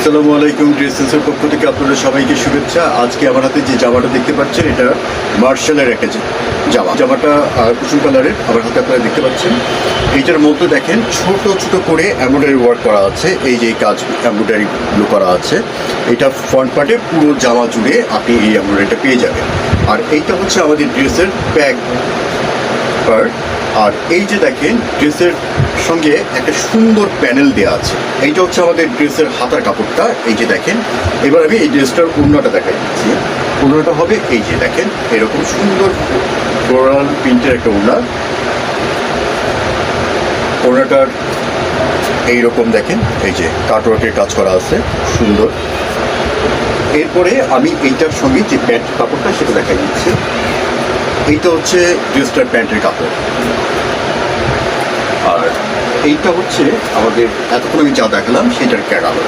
আসসালামু আলাইকুম। ড্রেস সেন্সের পক্ষ থেকে আপনাদের সবাইকে শুভেচ্ছা। আজকে আমার হাতে যে জামাটা দেখতে পাচ্ছেন এটা মার্শালের একটা জামাটা কুসুম কালারের আমার হাতে আপনারা দেখতে পাচ্ছেন। এইটার মধ্যে দেখেন ছোট ছোট করে এমব্রয়ডারি ওয়ার্ক করা আছে। এই যে কাজ এমব্রয়ডারিগুলো করা আছে, এটা ফ্রন্ট পার্টে পুরো জামা জুড়ে আপনি এই এমব্রয়ডারিটা পেয়ে যাবেন। আর এইটা হচ্ছে আমাদের ড্রেসের ব্যাক পার্ট। আর এই যে দেখেন ড্রেসের সঙ্গে একটা সুন্দর প্যানেল দেওয়া আছে। এইটা হচ্ছে আমাদের ড্রেসের হাতার কাপড়টা। এই যে দেখেন, এবার আমি এই ড্রেসটার ওড়নাটা দেখাই দিচ্ছি। ওড়নাটা হবে এই যে দেখেন এরকম সুন্দর ফ্লোরাল প্রিন্টের একটা ওড়নাটার এইরকম দেখেন এই যে কাটওয়ার্কের কাজ করা আছে সুন্দর। এরপরে আমি এইটার সঙ্গে যে প্যান্ট কাপড়টা সেটা দেখাই দিচ্ছি। এইটা হচ্ছে ড্রেসটার প্যান্টের কাপড়। আর এইটা হচ্ছে আমাদের এতক্ষণ আমি যা দেখালাম সেটার ক্যাটালগ।